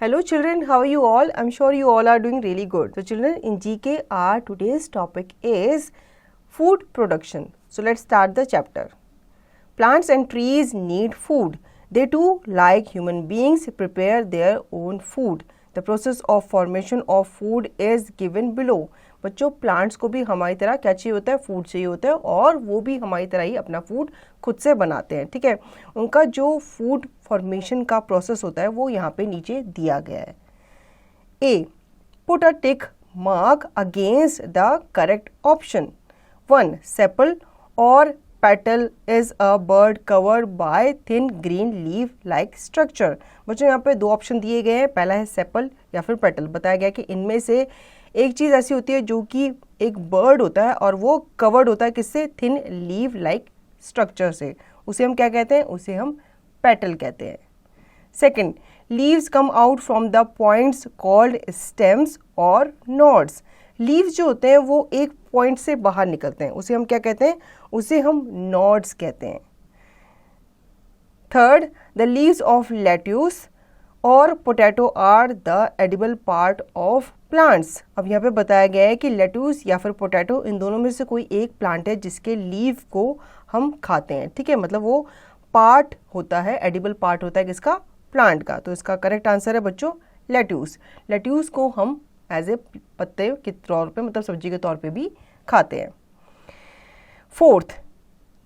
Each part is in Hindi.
Hello children, how are you all? I'm sure you all are doing really good. So children, in GK our today's topic is food production. So let's start the chapter. Plants and trees need food. They too, like human beings, prepare their own food. The process of formation of food is given below. बच्चों प्लांट्स को भी हमारी तरह क्या चाहिए होता है, फूड चाहिए होता है और वो भी हमारी तरह ही अपना फूड खुद से बनाते हैं. ठीक है, उनका जो फूड फॉर्मेशन का प्रोसेस होता है वो यहाँ पे नीचे दिया गया है. A, put a tick mark against the correct option. 1. Sepal और petal is a bird covered by thin green leaf like structure. बच्चों यहाँ पे दो ऑप्शन दिए गए हैं, पहला है सेपल या फिर पेटल. बताया गया कि इनमें से एक चीज़ ऐसी होती है जो कि एक बर्ड होता है और वो कवर्ड होता है किससे, थिन लीव लाइक स्ट्रक्चर से. उसे हम क्या कहते हैं, उसे हम पेटल कहते हैं. Second, leaves come out from the points called stems और नोड्स. लीव्स जो होते हैं वो एक पॉइंट से बाहर निकलते हैं, उसे हम क्या कहते हैं, उसे हम नोड्स कहते हैं. Third, the leaves of lettuce और potato are the edible part of plants. अब यहाँ पे बताया गया है कि लेट्यूस या फिर पोटैटो इन दोनों में से कोई एक प्लांट है जिसके लीव को हम खाते हैं. ठीक है, मतलब वो पार्ट होता है, एडिबल पार्ट होता है किसका, प्लांट का. तो इसका करेक्ट आंसर है बच्चों लेट्यूस. लेट्यूस को हम एज ए पत्ते के तौर पे, मतलब सब्जी के तौर पे भी खाते हैं. Fourth,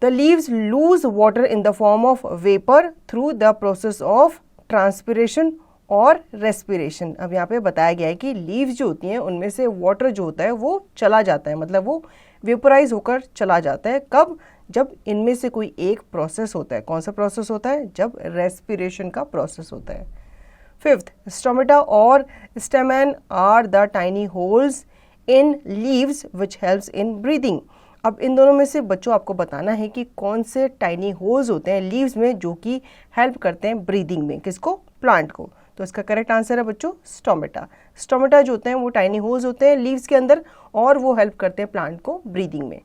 the leaves loose water in the form of vapour through the process of transpiration और रेस्पिरेशन. अब यहाँ पे बताया गया है कि लीव्स जो होती हैं उनमें से वाटर जो होता है वो चला जाता है, मतलब वो वेपराइज होकर चला जाता है. कब, जब इनमें से कोई एक प्रोसेस होता है. कौन सा प्रोसेस होता है, जब रेस्पिरेशन का प्रोसेस होता है. फिफ्थ, स्टोमेटा और stamen are the tiny holes in leaves which helps in breathing. अब इन दोनों में से बच्चों आपको बताना है कि कौन से टाइनी होल्स होते हैं लीव्स में जो कि हेल्प करते हैं ब्रीदिंग में, किसको, प्लांट को. तो इसका करेक्ट आंसर है बच्चों स्टोमेटा. स्टोमेटा जो होते हैं वो टाइनी होल्स होते हैं लीव्स के अंदर और वो हेल्प करते हैं प्लांट को ब्रीदिंग में.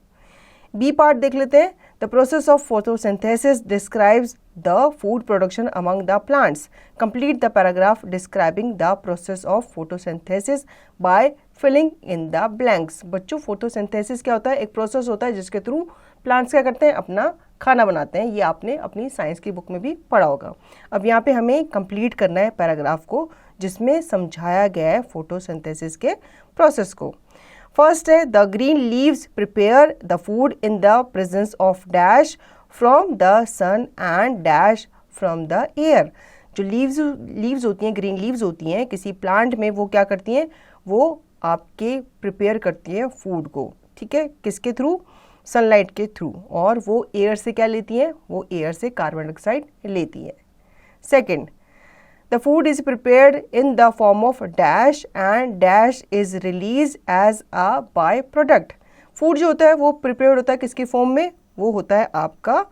बी पार्ट देख लेते हैं. The process of photosynthesis describes the food production among the plants. Complete the paragraph describing the process of photosynthesis by filling in the blanks. बच्चों फोटोसिंथेसिस क्या होता है, एक प्रोसेस होता है जिसके थ्रू प्लांट्स क्या करते हैं, अपना खाना बनाते हैं. ये आपने अपनी साइंस की बुक में भी पढ़ा होगा. अब यहाँ पे हमें कंप्लीट करना है पैराग्राफ को जिसमें समझाया गया है फोटोसिंथेसिस के प्रोसेस को. फर्स्ट है, the green leaves prepare the food in the presence of dash from the sun and dash from the air. जो लीव्स होती हैं, ग्रीन लीव्स होती हैं किसी प्लांट में, वो क्या करती हैं, वो आपके प्रिपेयर करती हैं फूड को. ठीक है, किसके थ्रू, सनलाइट के थ्रू. और वो एयर से क्या लेती हैं, वो एयर से कार्बन डाइऑक्साइड लेती हैं. Second, the food is prepared in the form of dash and dash is release as a by product. Food जो होता है वो प्रिपेयर्ड होता है किसकी फॉर्म में, वो होता है आपका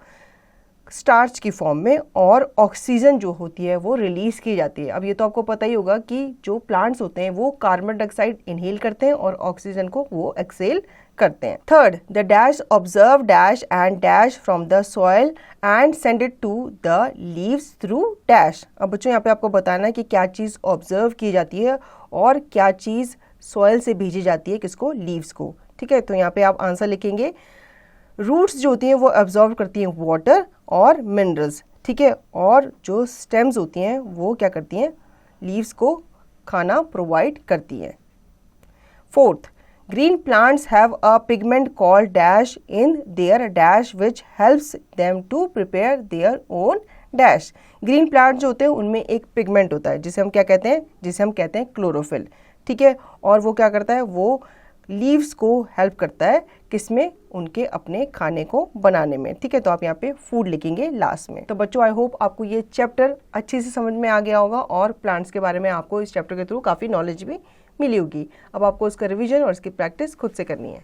स्टार्च की फॉर्म में और ऑक्सीजन जो होती है वो रिलीज की जाती है. अब ये तो आपको पता ही होगा कि जो प्लांट्स होते हैं वो कार्बन डाइऑक्साइड इनहेल करते हैं और ऑक्सीजन को वो एक्सेल करते हैं. Third, the dash observe dash and dash from the soil and send it to the leaves through dash. अब बच्चों यहाँ पे आपको बताना है कि क्या चीज़ ऑब्जर्व की जाती है और क्या चीज़ सॉइल से भेजी जाती है, किसको, लीव्स को. ठीक है, तो यहाँ पे आप आंसर लिखेंगे. रूट्स जो होती हैं वो एब्जॉर्ब करती हैं वाटर और मिनरल्स. ठीक है, और जो स्टेम्स होती हैं वो क्या करती हैं, लीव्स को खाना प्रोवाइड करती हैं. Fourth, green plants have a pigment called dash in their dash which helps them to prepare their own dash. Green plant जो होते हैं उनमें एक पिगमेंट होता है जिसे हम क्या कहते हैं, जिसे हम कहते हैं क्लोरोफिल. ठीक है, और वो क्या करता है, वो लीव्स को हेल्प करता है किसमें, उनके अपने खाने को बनाने में. ठीक है, तो आप यहाँ पे फूड लिखेंगे लास्ट में. तो बच्चों आई होप आपको ये चैप्टर अच्छे से समझ में आ गया होगा और प्लांट्स के बारे में आपको इस चैप्टर के थ्रू काफ़ी नॉलेज भी मिली होगी. अब आपको इसका रिवीजन और इसकी प्रैक्टिस खुद से करनी है.